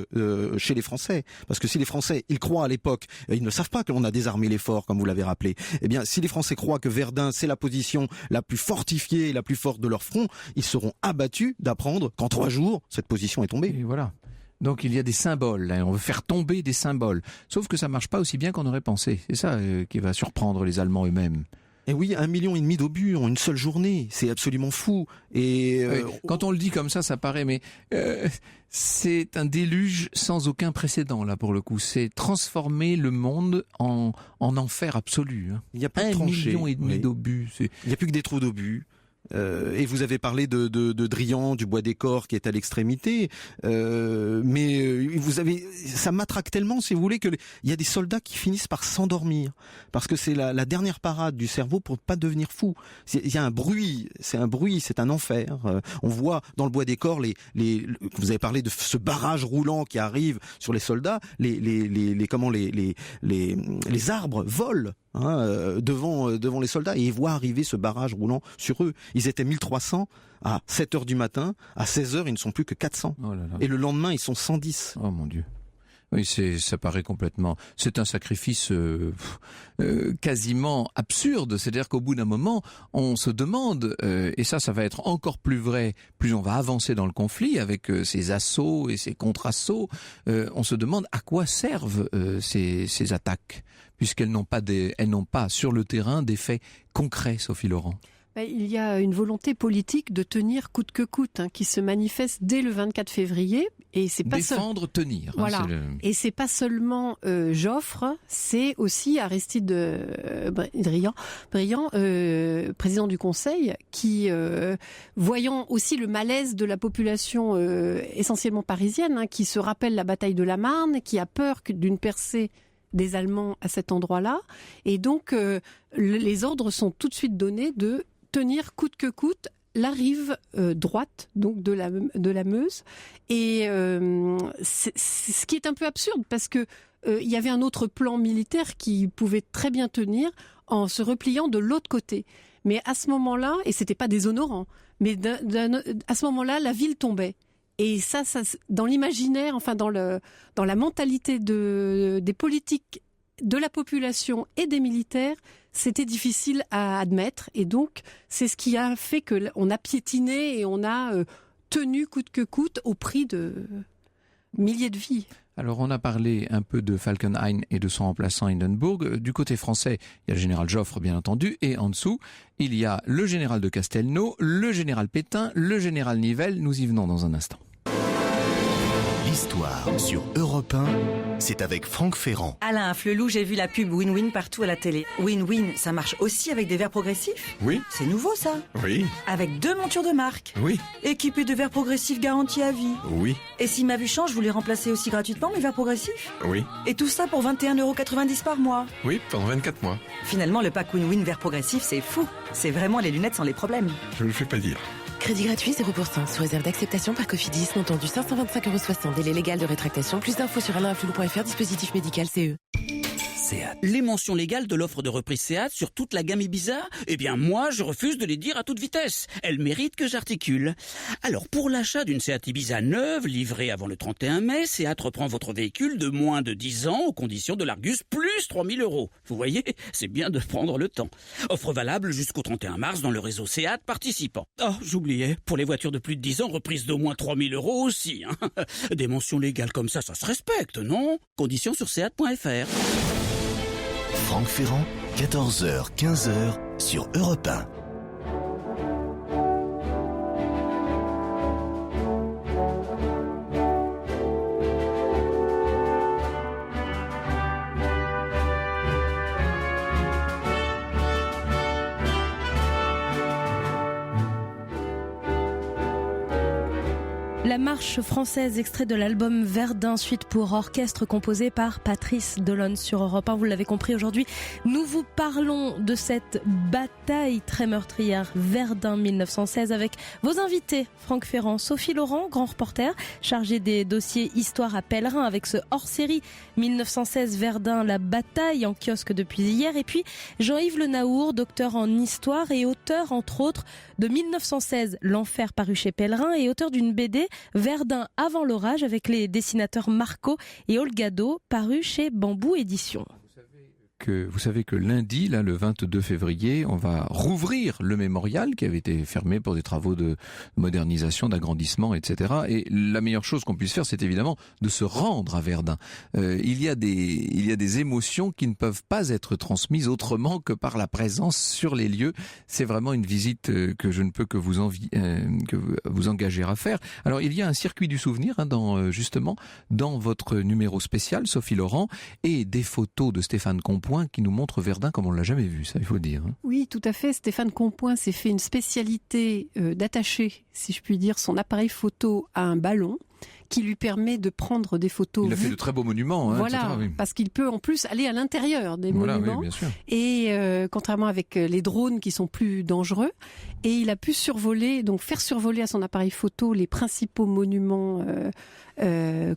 F: chez les Français. Parce que si les Français, ils croient à l'époque, ils ne savent pas que l'on a désarmé les forts, comme vous l'avez rappelé. Eh bien, si les Français croient que Verdun, c'est la position la plus fortifiée et la plus forte de leur front, ils seront abattus d'apprendre qu'en 3 jours, cette position est tombée.
C: Et voilà. Donc il y a des symboles, là. On veut faire tomber des symboles. Sauf que ça marche pas aussi bien qu'on aurait pensé. C'est ça qui va surprendre les Allemands eux-mêmes.
F: Et oui, 1,5 million d'obus en une seule journée, c'est absolument fou. Et
C: quand on le dit comme ça paraît, mais c'est un déluge sans aucun précédent là pour le coup. C'est transformer le monde en enfer absolu.
F: Il n'y a plus de tranchées.
C: 1,5 million d'obus.
F: Il n'y a plus que des trous d'obus. Et vous avez parlé de Drian, du Bois des Corps qui est à l'extrémité, mais vous avez, ça matraque tellement, si vous voulez, que il y a des soldats qui finissent par s'endormir parce que c'est la dernière parade du cerveau pour pas devenir fou. Il y a un bruit, c'est un enfer. On voit dans le Bois des Corps vous avez parlé de ce barrage roulant qui arrive sur les soldats, les arbres volent. Devant les soldats, et ils voient arriver ce barrage roulant sur eux. Ils étaient 1300 à 7h du matin, à 16h ils ne sont plus que 400. Oh là là. Et le lendemain ils sont 110.
C: Oh mon Dieu. Oui, ça paraît complètement. C'est un sacrifice quasiment absurde. C'est-à-dire qu'au bout d'un moment, on se demande, et ça va être encore plus vrai, plus on va avancer dans le conflit avec ces assauts et ces contre-assauts. On se demande à quoi servent ces attaques, puisqu'elles n'ont pas sur le terrain d'effets concrets, Sophie Laurent.
E: Il y a une volonté politique de tenir coûte que coûte, qui se manifeste dès le 24 février. Et c'est pas
C: tenir.
E: Voilà. Et c'est pas seulement Joffre, c'est aussi Aristide Briand, président du Conseil, qui, voyant aussi le malaise de la population essentiellement parisienne, qui se rappelle la bataille de la Marne, qui a peur d'une percée des Allemands à cet endroit-là. Et donc, les ordres sont tout de suite donnés de tenir coûte que coûte la rive droite donc de la Meuse, et ce qui est un peu absurde parce que il y avait un autre plan militaire qui pouvait très bien tenir en se repliant de l'autre côté. Mais à ce moment-là, et c'était pas déshonorant, mais à ce moment-là, la ville tombait. Et ça dans l'imaginaire, enfin dans la mentalité des politiques, de la population et des militaires, c'était difficile à admettre. Et donc, c'est ce qui a fait qu'on a piétiné et on a tenu coûte que coûte au prix de milliers de vies.
C: Alors on a parlé un peu de Falkenhayn et de son remplaçant Hindenburg. Du côté français, il y a le général Joffre bien entendu, et en dessous, il y a le général de Castelnau, le général Pétain, le général Nivelle. Nous y venons dans un instant.
A: L'histoire sur Europe 1, c'est avec Franck Ferrand.
G: Alain Flelou, j'ai vu la pub Win-Win partout à la télé. Win-Win, ça marche aussi avec des verres progressifs ?
H: Oui.
G: C'est nouveau ça ?
H: Oui.
G: Avec 2 montures de marque ?
H: Oui.
G: Équipées de verres progressifs garantis à vie ?
H: Oui.
G: Et si ma vue change, vous les remplacez aussi gratuitement mes verres progressifs ?
H: Oui.
G: Et tout ça pour 21,90 € par mois ?
H: Oui, pendant 24 mois.
G: Finalement, le pack Win-Win verres progressifs, c'est fou. C'est vraiment les lunettes sans les problèmes.
H: Je ne le fais pas dire.
I: Crédit gratuit 0% sous réserve d'acceptation par Cofidis, montant du 525,60 €. Délai légal de rétractation. Plus d'infos sur alainflelou.fr, dispositif médical CE.
J: Les mentions légales de l'offre de reprise Seat sur toute la gamme Ibiza, eh bien moi je refuse de les dire à toute vitesse. Elles méritent que j'articule. Alors pour l'achat d'une Seat Ibiza neuve, livrée avant le 31 mai, Seat reprend votre véhicule de moins de 10 ans aux conditions de l'Argus plus 3 000 €. Vous voyez, c'est bien de prendre le temps. Offre valable jusqu'au 31 mars dans le réseau Seat participant. Oh, j'oubliais, pour les voitures de plus de 10 ans, reprise d'au moins 3 000 € aussi. Des mentions légales comme ça se respecte, non ? Conditions sur seat.fr.
A: Franck Ferrand, 14h, 15h sur Europe 1.
B: La marche française, extrait de l'album Verdun, suite pour orchestre composé par Patrice Delonne sur Europe 1. Vous l'avez compris, aujourd'hui, nous vous parlons de cette bataille très meurtrière, Verdun 1916, avec vos invités, Franck Ferrand, Sophie Laurent, grand reporter, chargé des dossiers Histoire à Pèlerin, avec ce hors-série 1916 Verdun, la bataille, en kiosque depuis hier, et puis Jean-Yves Le Naour, docteur en histoire et auteur, entre autres, de 1916, L'Enfer, paru chez Pèlerin, et auteur d'une BD Verdun avant l'orage avec les dessinateurs Marco et Olgado, paru chez Bambou Éditions.
C: Vous savez que lundi, là, le 22 février, on va rouvrir le mémorial qui avait été fermé pour des travaux de modernisation, d'agrandissement, etc. Et la meilleure chose qu'on puisse faire, c'est évidemment de se rendre à Verdun. Il y a des émotions qui ne peuvent pas être transmises autrement que par la présence sur les lieux. C'est vraiment une visite que je ne peux que vous engager à faire. Alors, il y a un circuit du souvenir, justement, dans votre numéro spécial, Sophie Laurent, et des photos de Stéphane Compoint qui nous montre Verdun comme on ne l'a jamais vu, ça il faut dire.
E: Oui, tout à fait. Stéphane Compoint s'est fait une spécialité d'attacher, si je puis dire, son appareil photo à un ballon qui lui permet de prendre des photos.
C: Il a fait de très beaux monuments.
E: Voilà,
C: etc., oui.
E: Parce qu'il peut en plus aller à l'intérieur des monuments.
C: Oui, bien sûr.
E: Et contrairement avec les drones qui sont plus dangereux, et il a pu survoler, donc faire survoler à son appareil photo les principaux monuments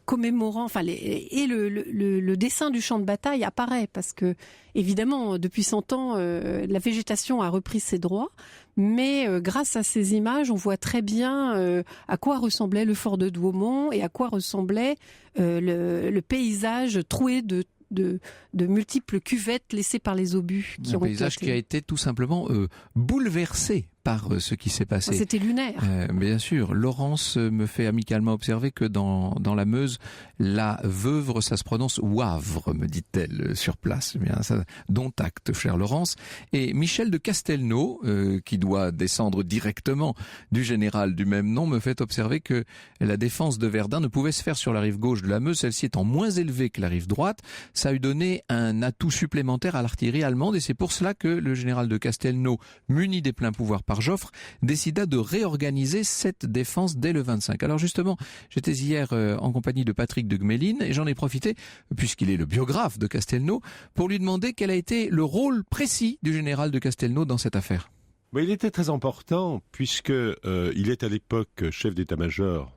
E: commémorant, enfin le dessin du champ de bataille apparaît parce que évidemment depuis 100 ans la végétation a repris ses droits, mais grâce à ces images on voit très bien à quoi ressemblait le fort de Douaumont et à quoi ressemblait le paysage troué de multiples cuvettes laissées par les obus.
C: Un paysage qui a été tout simplement bouleversé par ce qui s'est passé.
E: C'était lunaire.
C: Bien sûr. Laurence me fait amicalement observer que dans la Meuse, la Veuvre, ça se prononce Wavre, me dit-elle sur place. Bien, ça, dont acte, chère Laurence. Et Michel de Castelnau, qui doit descendre directement du général du même nom, me fait observer que la défense de Verdun ne pouvait se faire sur la rive gauche de la Meuse, celle-ci étant moins élevée que la rive droite. Ça a eu donné un atout supplémentaire à l'artillerie allemande et c'est pour cela que le général de Castelnau, muni des pleins pouvoirs par Joffre, décida de réorganiser cette défense dès le 25. Alors justement, j'étais hier en compagnie de Patrick de Gmelin et j'en ai profité, puisqu'il est le biographe de Castelnau, pour lui demander quel a été le rôle précis du général de Castelnau dans cette affaire.
K: Mais il était très important puisque il est à l'époque chef d'état-major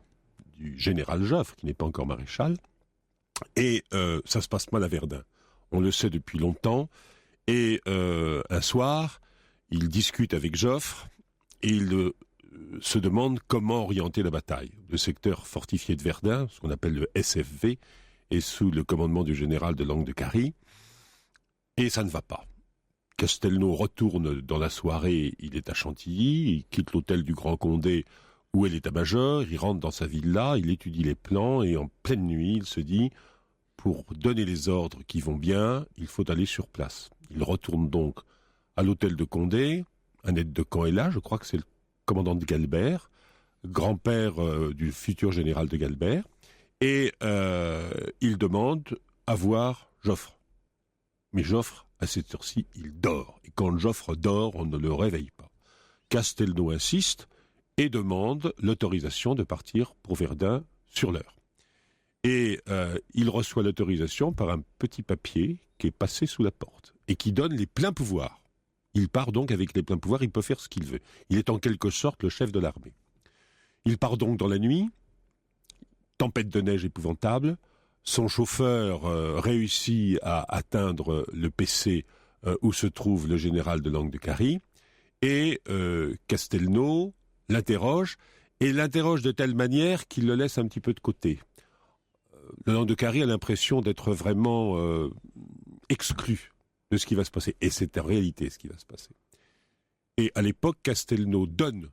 K: du général Joffre, qui n'est pas encore maréchal, et ça se passe mal à Verdun. On le sait depuis longtemps, et un soir, il discute avec Joffre, et il se demande comment orienter la bataille. Le secteur fortifié de Verdun, ce qu'on appelle le SFV, est sous le commandement du général de Langue de Cary, et ça ne va pas. Castelnau retourne dans la soirée, il est à Chantilly, il quitte l'hôtel du Grand Condé où est l'état-major, il rentre dans sa villa, il étudie les plans et en pleine nuit, il se dit pour donner les ordres qui vont bien, il faut aller sur place. Il retourne donc à l'hôtel de Condé, un aide de camp est là, je crois que c'est le commandant de Galbert, grand-père du futur général de Galbert, et il demande à voir Joffre. Mais Joffre, à cette heure-ci, il dort. Et quand Joffre dort, on ne le réveille pas. Castelnau insiste et demande l'autorisation de partir pour Verdun sur l'heure. Et il reçoit l'autorisation par un petit papier qui est passé sous la porte et qui donne les pleins pouvoirs. Il part donc avec les pleins pouvoirs, il peut faire ce qu'il veut. Il est en quelque sorte le chef de l'armée. Il part donc dans la nuit, tempête de neige épouvantable, son chauffeur réussit à atteindre le PC où se trouve le général de Langue de Carie, et Castelnau l'interroge, et l'interroge de telle manière qu'il le laisse un petit peu de côté. Le Langue de Carie a l'impression d'être vraiment exclu de ce qui va se passer. Et c'est en réalité ce qui va se passer. Et à l'époque, Castelnau donne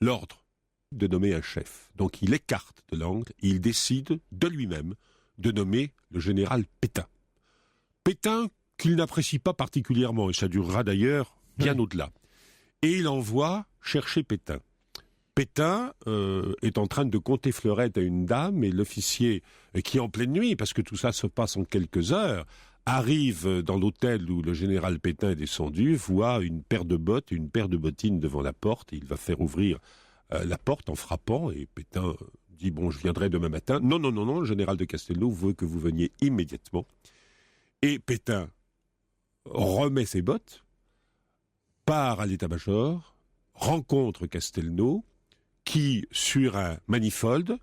K: l'ordre de nommer un chef. Donc il écarte de Langres et il décide de lui-même de nommer le général Pétain. Pétain qu'il n'apprécie pas particulièrement, et ça durera d'ailleurs bien au-delà. Et il envoie chercher Pétain. Pétain est en train de compter fleurette à une dame, et l'officier qui, en pleine nuit, parce que tout ça se passe en quelques heures, arrive dans l'hôtel où le général Pétain est descendu, voit une paire de bottes et une paire de bottines devant la porte, et il va faire ouvrir la porte en frappant, et Pétain dit « Bon, je viendrai demain matin ». Non, le général de Castelnau veut que vous veniez immédiatement. Et Pétain remet ses bottes, part à l'état-major, rencontre Castelnau, qui, sur un manifold,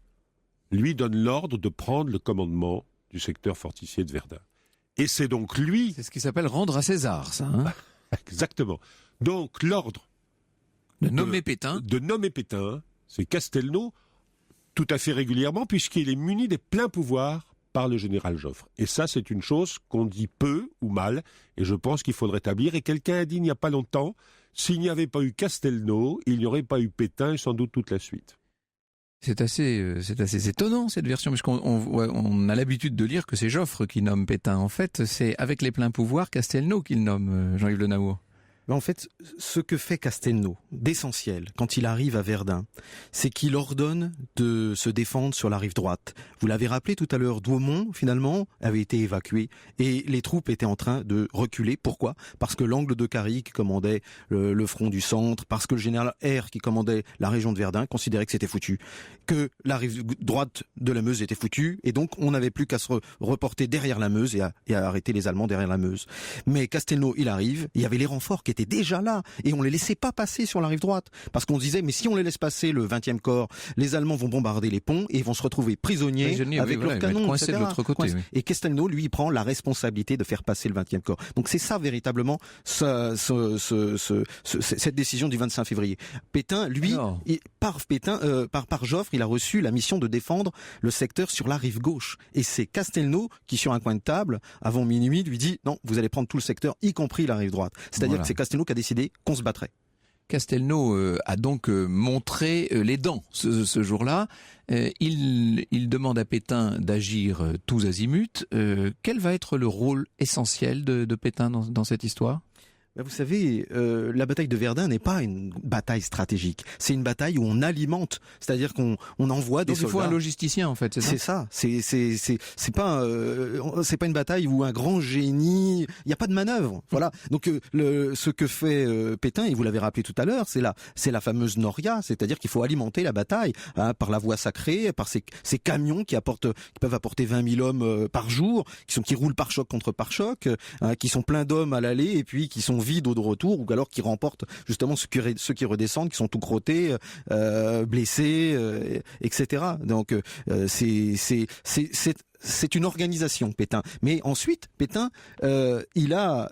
K: lui donne l'ordre de prendre le commandement du secteur fortifié de Verdun. Et c'est donc lui...
C: C'est ce qui s'appelle rendre à César, ça. Hein.
K: Exactement. Donc l'ordre
C: de nommer Pétain,
K: c'est Castelnau, tout à fait régulièrement, puisqu'il est muni des pleins pouvoirs par le général Joffre. Et ça, c'est une chose qu'on dit peu ou mal, et je pense qu'il faut le rétablir. Et quelqu'un a dit il n'y a pas longtemps, s'il n'y avait pas eu Castelnau, il n'y aurait pas eu Pétain et sans doute toute la suite.
C: C'est assez étonnant cette version, parce qu'on a l'habitude de lire que c'est Joffre qui nomme Pétain. En fait, c'est avec les pleins pouvoirs Castelnau qu'il nomme Jean-Yves Le Naour.
F: En fait, ce que fait Castelnau, d'essentiel, quand il arrive à Verdun, c'est qu'il ordonne de se défendre sur la rive droite. Vous l'avez rappelé tout à l'heure, Douaumont, finalement, avait été évacué et les troupes étaient en train de reculer. Pourquoi ? Parce que l'Angle de Carie, qui commandait le front du centre, parce que le général R, qui commandait la région de Verdun, considérait que c'était foutu, que la rive droite de la Meuse était foutue, et donc on n'avait plus qu'à se reporter derrière la Meuse et à arrêter les Allemands derrière la Meuse. Mais Castelnau, il arrive, il y avait les renforts qui étaient déjà là, et on les laissait pas passer sur la rive droite, parce qu'on disait, mais si on les laisse passer le 20e corps, les Allemands vont bombarder les ponts, et ils vont se retrouver prisonniers avec leurs canons, etc.
C: De l'autre côté, oui.
F: Et Castelnau, lui, il prend la responsabilité de faire passer le 20e corps. Donc c'est ça, véritablement, cette décision du 25 février. Pétain, lui, par Joffre, il a reçu la mission de défendre le secteur sur la rive gauche. Et c'est Castelnau qui, sur un coin de table, avant minuit, lui dit, non, vous allez prendre tout le secteur, y compris la rive droite. C'est-à-dire que c'est Castelnau qui a décidé qu'on se battrait.
C: Castelnau a donc montré les dents ce jour-là. Il demande à Pétain d'agir tous azimuts. Quel va être le rôle essentiel de Pétain dans cette histoire ?
F: Vous savez, la bataille de Verdun n'est pas une bataille stratégique. C'est une bataille où on alimente, c'est-à-dire qu'on envoie des soldats.
C: Donc il faut un logisticien en fait, c'est ça.
F: C'est pas une bataille où un grand génie. Il n'y a pas de manœuvre. Voilà. Donc ce que fait Pétain, et vous l'avez rappelé tout à l'heure, c'est la fameuse Noria, c'est-à-dire qu'il faut alimenter la bataille par la voie sacrée, par ces camions qui peuvent apporter 20 000 hommes par jour, qui roulent par choc contre par choc, qui sont pleins d'hommes à l'aller et puis qui sont vides au retour, ou alors qui remportent justement ceux qui redescendent, qui sont tout crottés, blessés, etc. Donc c'est une organisation, Pétain. Mais ensuite, Pétain, il a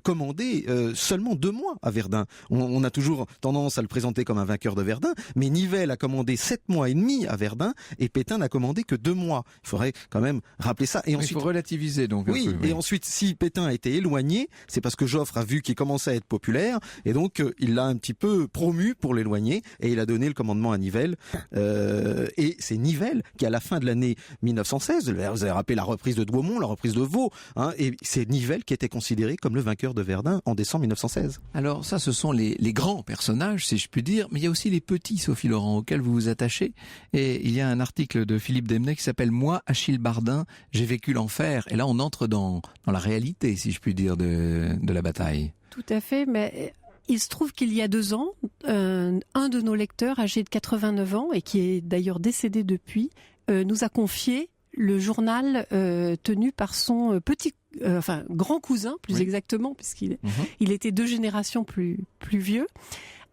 F: commandé seulement 2 mois à Verdun. On a toujours tendance à le présenter comme un vainqueur de Verdun, mais Nivelle a commandé 7 mois et demi à Verdun, et Pétain n'a commandé que 2 mois. Il faudrait quand même rappeler ça. Et ensuite,
C: il faut relativiser donc.
F: Oui,
C: un peu, oui.
F: Et ensuite, si Pétain a été éloigné, c'est parce que Joffre a vu qu'il commençait à être populaire, et donc il l'a un petit peu promu pour l'éloigner, et il a donné le commandement à Nivelle. Et c'est Nivelle qui, à la fin de l'année 1916, vous avez rappelé la reprise de Douaumont, la reprise de Vaux, hein, et c'est Nivelle qui était considéré comme le vainqueur de Verdun en décembre 1916.
C: Alors ça, ce sont les grands personnages, si je puis dire, mais il y a aussi les petits, Sophie Laurent, auxquels vous vous attachez. Et il y a un article de Philippe Desmenet qui s'appelle « Moi, Achille Bardin, j'ai vécu l'enfer ». Et là, on entre dans la réalité, si je puis dire, de la bataille.
E: Tout à fait, mais il se trouve qu'il y a 2 ans, un de nos lecteurs, âgé de 89 ans, et qui est d'ailleurs décédé depuis, nous a confié le journal tenu par son grand cousin, plus exactement, puisqu'il il était 2 générations plus vieux,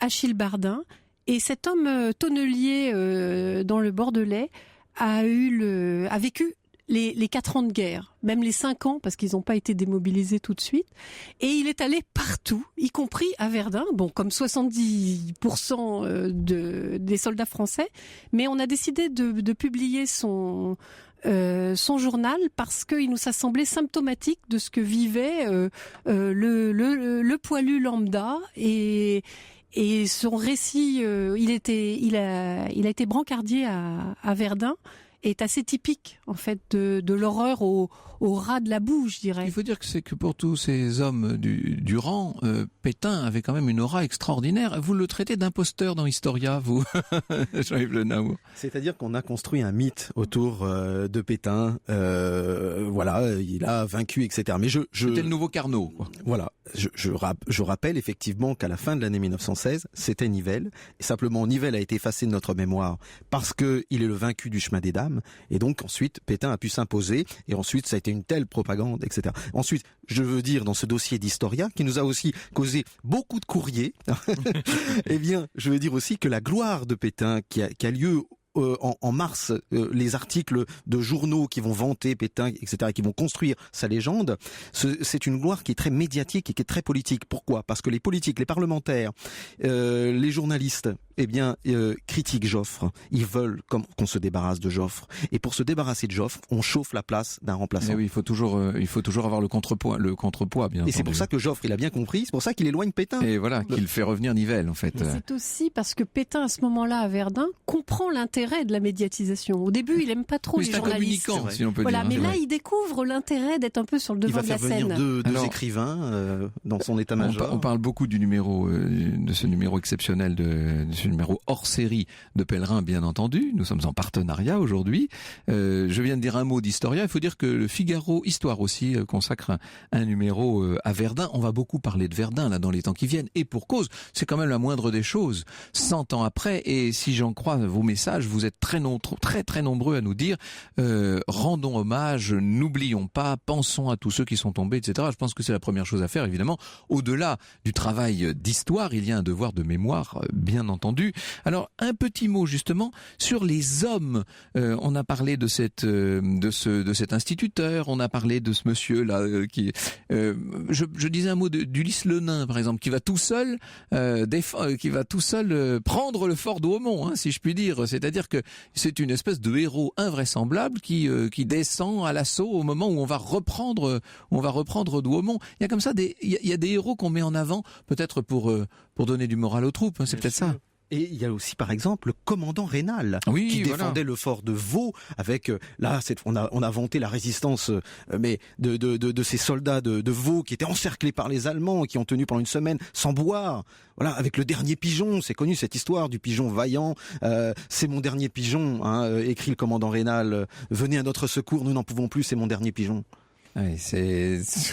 E: Achille Bardin. Et cet homme tonnelier dans le Bordelais a vécu les 4 ans de guerre, même les 5 ans, parce qu'ils n'ont pas été démobilisés tout de suite. Et il est allé partout, y compris à Verdun, comme 70% des soldats français. Mais on a décidé de publier son journal parce qu'il nous a semblé symptomatique de ce que vivait le poilu lambda. Et son récit, il a été brancardier à Verdun, est assez typique en fait de l'horreur au ras de la boue, je dirais.
C: Il faut dire que pour tous ces hommes du rang, Pétain avait quand même une aura extraordinaire. Vous le traitez d'imposteur dans Historia, vous, Jean-Yves Le Naour.
F: C'est-à-dire qu'on a construit un mythe autour de Pétain. Il a vaincu, etc. Mais
C: c'était le nouveau Carnot, quoi.
F: Voilà. Je rappelle effectivement qu'à la fin de l'année 1916, c'était Nivelle. Et simplement, Nivelle a été effacé de notre mémoire parce que il est le vaincu du chemin des dames. Et donc ensuite, Pétain a pu s'imposer. Et ensuite, ça a été une telle propagande, etc. Ensuite, je veux dire, dans ce dossier d'Historia, qui nous a aussi causé beaucoup de courriers, eh bien, je veux dire aussi que la gloire de Pétain qui a lieu en mars, les articles de journaux qui vont vanter Pétain, etc., qui vont construire sa légende, c'est une gloire qui est très médiatique et qui est très politique. Pourquoi ? Parce que les politiques, les parlementaires, les journalistes, critiquent Joffre. Ils veulent qu'on se débarrasse de Joffre. Et pour se débarrasser de Joffre, on chauffe la place d'un remplaçant.
C: Mais oui, il faut toujours avoir le contrepoids, bien entendu.
F: Et c'est pour ça que Joffre, il a bien compris, c'est pour ça qu'il éloigne Pétain.
C: Et voilà, qu'il fait revenir Nivelle, en fait.
E: Et c'est aussi parce que Pétain, à ce moment-là, à Verdun, comprend l'intérêt de la médiatisation. Au début, il aime pas trop les journalistes.
C: C'est un communicant, si on peut dire.
E: Mais là, il découvre l'intérêt d'être un peu sur le devant de la scène.
F: Il va faire venir deux écrivains dans son état-major.
C: On parle beaucoup du numéro, de ce numéro exceptionnel, de ce numéro hors série de Pellerin, bien entendu. Nous sommes en partenariat aujourd'hui. Je viens de dire un mot d'Historia. Il faut dire que le Figaro Histoire aussi consacre un numéro à Verdun. On va beaucoup parler de Verdun là dans les temps qui viennent. Et pour cause, c'est quand même la moindre des choses. 100 ans après, et si j'en crois vos messages, vous êtes très nombreux à nous dire rendons hommage, n'oublions pas, pensons à tous ceux qui sont tombés, etc. Je pense que c'est la première chose à faire, évidemment. Au-delà du travail d'histoire, il y a un devoir de mémoire, bien entendu. Alors, un petit mot justement sur les hommes. On a parlé de cet instituteur, on a parlé de ce monsieur là qui. Je disais un mot d'Ulysse Le Nain, par exemple, qui va tout seul prendre le fort Douaumont, hein, si je puis dire. C'est-à-dire que c'est une espèce de héros invraisemblable qui descend à l'assaut au moment où on va reprendre Douaumont. Il y a comme ça il y a des héros qu'on met en avant, peut-être pour donner du moral aux troupes. Hein, c'est peut-être ça.
F: Et il y a aussi, par exemple, le commandant Rénal, qui défendait le fort de Vaux avec, on a vanté la résistance, mais de ces soldats de Vaux qui étaient encerclés par les Allemands, qui ont tenu pendant une semaine sans boire. Voilà, avec le dernier pigeon, c'est connu cette histoire du pigeon vaillant. C'est mon dernier pigeon, hein, écrit le commandant Rénal. Venez à notre secours, nous n'en pouvons plus, c'est mon dernier pigeon.
C: Oui,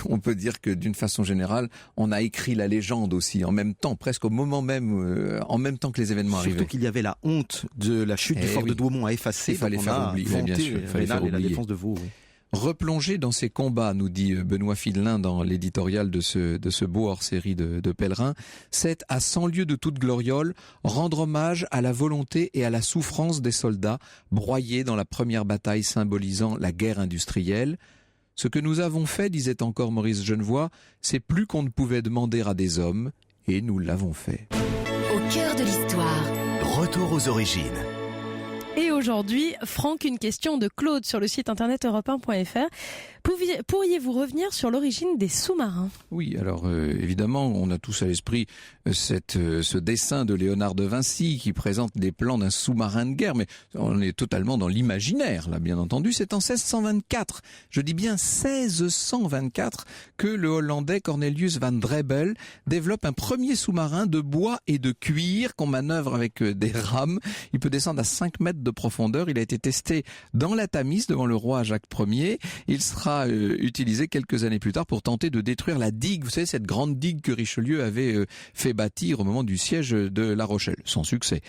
C: on peut dire que d'une façon générale, on a écrit la légende aussi, en même temps, presque au moment même, en même temps que les événements arrivaient.
F: Surtout qu'il y avait la honte de la chute du fort de Douaumont à effacer.
C: Il fallait faire oublier, bien sûr. Il fallait faire oublier.
F: La défense de Vaux. Oui.
C: Replonger dans ces combats, nous dit Benoît Fidelin dans l'éditorial de ce beau hors-série de Pellerin, c'est à 100 lieues de toute gloriole rendre hommage à la volonté et à la souffrance des soldats broyés dans la première bataille symbolisant la guerre industrielle. Ce que nous avons fait, disait encore Maurice Genevoix, c'est plus qu'on ne pouvait demander à des hommes, et nous l'avons fait.
D: Au cœur de l'histoire.
A: Retour aux origines.
E: Et aujourd'hui,
B: aujourd'hui. Franck, une question de Claude sur le site internet europe1.fr. Pourriez-vous revenir sur l'origine des sous-marins ?
C: Oui, alors évidemment, on a tous à l'esprit ce dessin de Léonard de Vinci qui présente les plans d'un sous-marin de guerre, mais on est totalement dans l'imaginaire, là, bien entendu. C'est en 1624, je dis bien 1624, que le Hollandais Cornelius van Drebbel développe un premier sous-marin de bois et de cuir qu'on manœuvre avec des rames. Il peut descendre à 5 mètres de profondeur. Il a été testé dans la Tamise devant le roi Jacques Ier. Il sera utilisé quelques années plus tard pour tenter de détruire la digue. Vous savez, cette grande digue que Richelieu avait fait bâtir au moment du siège de La Rochelle, sans succès.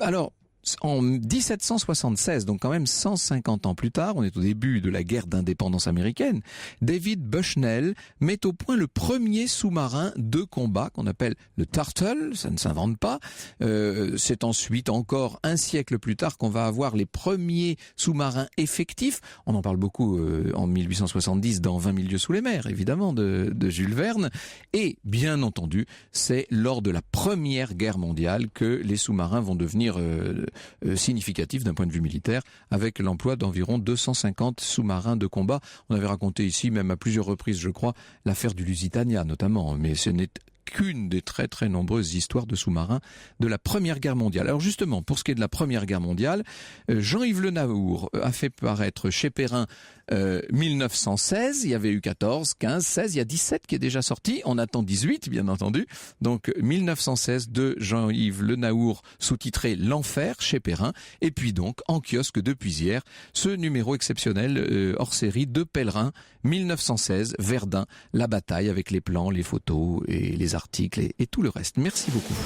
C: Alors, en 1776, donc quand même 150 ans plus tard, on est au début de la guerre d'indépendance américaine, David Bushnell met au point le premier sous-marin de combat qu'on appelle le Turtle, ça ne s'invente pas. C'est ensuite encore un siècle plus tard qu'on va avoir les premiers sous-marins effectifs. On en parle beaucoup en 1870 dans 20 000 lieues sous les mers, évidemment, de Jules Verne. Et bien entendu, c'est lors de la Première Guerre mondiale que les sous-marins vont devenir significatif d'un point de vue militaire, avec l'emploi d'environ 250 sous-marins de combat. On avait raconté ici, même à plusieurs reprises, je crois, l'affaire du Lusitania notamment, mais ce n'est qu'une des très très nombreuses histoires de sous-marins de la Première Guerre mondiale. Alors justement, pour ce qui est de la Première Guerre mondiale, Jean-Yves Le Naour a fait paraître chez Perrin 1916, il y avait eu 14, 15, 16, il y a 17 qui est déjà sorti, on attend 18 bien entendu, donc 1916 de Jean-Yves Le Naour sous-titré L'Enfer chez Perrin, et puis donc en kiosque depuis hier, ce numéro exceptionnel hors série de Pellerin, 1916, Verdun, la bataille avec les plans, les photos et les articles et tout le reste. Merci beaucoup.